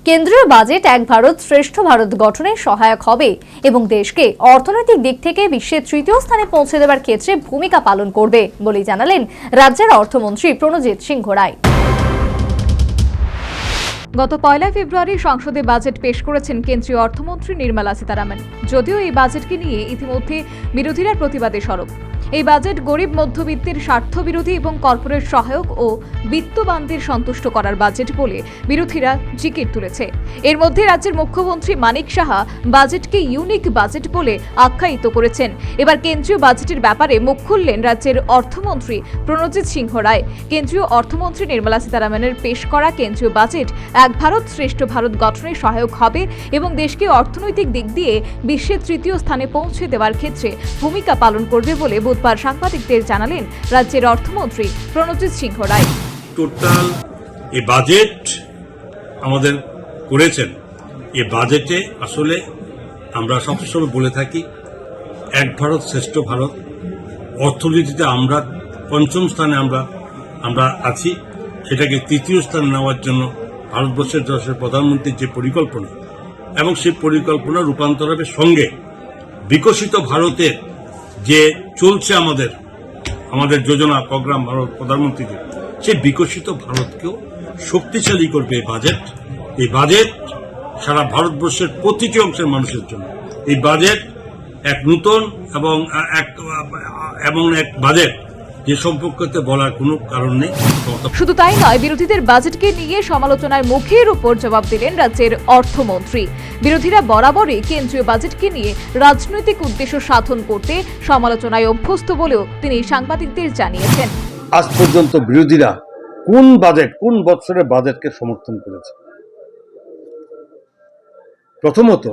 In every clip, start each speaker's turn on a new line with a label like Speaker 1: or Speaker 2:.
Speaker 1: কেন্দ্রীয় বাজেট এক ভারত শ্রেষ্ঠ ভারত গঠনে সহায়ক হবে এবং দেশকে অর্থনৈতিক দিক থেকে বিশ্বের তৃতীয় স্থানে পৌঁছে দেওয়ার ক্ষেত্রে ভূমিকা পালন করবে বলে জানালেন রাজ্যের অর্থমন্ত্রী প্রণজিৎ সিংহ রায়। গত 1 ফেব্রুয়ারি সংসদে বাজেট পেশ করেছেন কেন্দ্রীয় অর্থমন্ত্রী নির্মলা সীতারামন। যদিও এই বাজেটকে নিয়ে ইতিমধ্যে বিরোধীরা প্রতিবাদে সরব। এই বাজেট গরিব মধ্যবিত্তের স্বার্থ বিরোধী এবং কর্পোরেট সহায়ক ও বিত্তবানদের সন্তুষ্ট করার বাজেট বলে বিরোধীরা জিকির তুলেছে। এর মধ্যে রাজ্যের মুখ্যমন্ত্রী মানিক সাহা বাজেটকে ইউনিক বাজেট বলে আখ্যায়িত করেছেন। এবার কেন্দ্রীয় বাজেটের ব্যাপারে মুখ খুললেন রাজ্যের অর্থমন্ত্রী প্রণজিৎ সিংহ রায়। কেন্দ্রীয় অর্থমন্ত্রী নির্মলা সীতারামনের পেশ করা কেন্দ্রীয় বাজেট এক ভারত শ্রেষ্ঠ ভারত গঠনে সহায়ক হবে এবং দেশকে অর্থনৈতিক দিক দিয়ে বিশ্বের তৃতীয় স্থানে পৌঁছে দেওয়ার ক্ষেত্রে ভূমিকা পালন করবে বলে বুধবার সাংবাদিকদের জানালেন রাজ্যের অর্থমন্ত্রী প্রণজিৎ সিংহ রায়।
Speaker 2: টোটাল এই বাজেট আমাদের করেছেন, এই বাজেটে আসলে আমরা সবসময় বলে থাকি এক ভারত শ্রেষ্ঠ ভারত। অর্থনীতিতে আমরা পঞ্চম স্থানে আমরা আছি, সেটাকে তৃতীয় স্থানে নেওয়ার জন্য ভারতবর্ষের দেশের প্রধানমন্ত্রীর যে পরিকল্পনা এবং সেই পরিকল্পনা রূপান্তরের সঙ্গে বিকশিত ভারতের যে চলছে আমাদের যোজনা প্রোগ্রাম ভারত প্রধানমন্ত্রীদের, সেই বিকশিত ভারতকেও শক্তিশালী করবে এই বাজেট সারা ভারতবর্ষের প্রতিটি অংশের মানুষের জন্য। এই বাজেট এক নূতন এবং এক বাজেট যে সম্পর্কে বলার কোনো কারণ নেই।
Speaker 1: শুধু তাই নয়, বিরোধীদের বাজেটকে নিয়ে সমালোচনার মুখের উপর জবাব দিলেন রাজ্যের অর্থমন্ত্রী। বিরোধীরা বরাবরই কেন্দ্রীয় বাজেটকে নিয়ে রাজনৈতিক উদ্দেশ্য সাধন করতে সমালোচনায় অভ্যস্ত বলেও তিনি সাংবাদিকদের জানিয়েছেন।
Speaker 3: আজ পর্যন্ত বিরোধীরা কোন বছরের বাজেটকে সমর্থন করেছে? প্রথমত,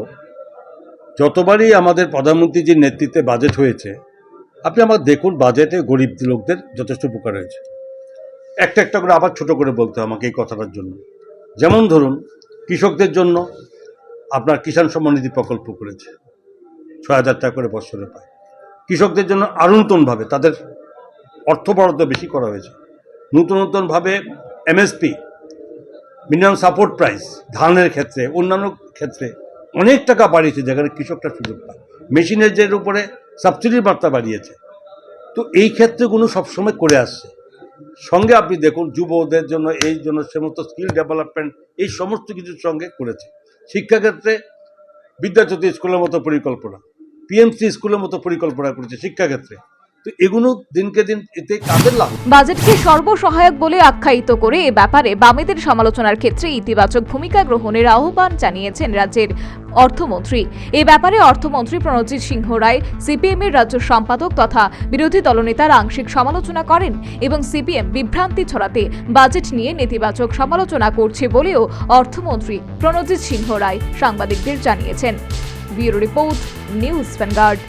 Speaker 3: যতবারই আমাদের প্রধানমন্ত্রীজির নেতৃত্বে বাজেট হয়েছে, আপনি আমার দেখুন বাজেটে গরিব লোকদের যথেষ্ট উপকার হয়েছে। একটা করে আবার ছোট করে বলতে আমাকে এই কথাটার জন্য। যেমন ধরুন, কৃষকদের জন্য আপনার কিষাণ সম্মান নিধি প্রকল্প করেছে, ৬,০০০ টাকা করে বছরে পায়। কৃষকদের জন্য আরও নতুনভাবে তাদের অর্থ বরাদ্দ বেশি করা হয়েছে। নতুনভাবে এমএসপি, মিনিমাম সাপোর্ট প্রাইস, ধানের ক্ষেত্রে অন্যান্য ক্ষেত্রে অনেক টাকা বাড়িয়েছে, যেখানে কৃষকরা সুযোগ পায়। মেশিনের যে উপরে সাবসিডির মাত্রা বাড়িয়েছে। তো এই ক্ষেত্রগুলো সবসময় করে আসছে। সঙ্গে আপনি দেখুন যুবদের জন্য সমস্ত স্কিল ডেভেলপমেন্ট, এই সমস্ত কিছুর সঙ্গে করেছে। শিক্ষাক্ষেত্রে বিদ্যাজ্যোতি স্কুলের মতো পরিকল্পনা, পিএমসি স্কুলের মতো পরিকল্পনা করেছে শিক্ষাক্ষেত্রে। তো এগুলো দিনকে দিন এতে কাদের লাভ।
Speaker 1: বাজেটকে সর্বসহায়ক বলে আখ্যায়িত করে এ ব্যাপারে বামেদের সমালোচনার ক্ষেত্রে ইতিবাচক ভূমিকা গ্রহণের আহ্বান জানিয়েছেন রাজ্যের অর্থমন্ত্রী। এ ব্যাপারে অর্থমন্ত্রী প্রণজিৎ সিংহ রায় সিপিএম এর রাজ্য সম্পাদক তথা বিরোধী দলনেতার আংশিক সমালোচনা করেন এবং সিপিএম বিভ্রান্তি ছড়াতে বাজেট নিয়ে নেতিবাচক সমালোচনা করছে বলেও অর্থমন্ত্রী প্রণজিৎ সিংহ রায় সাংবাদিকদের জানিয়েছেন। Bureau report, news vanguard.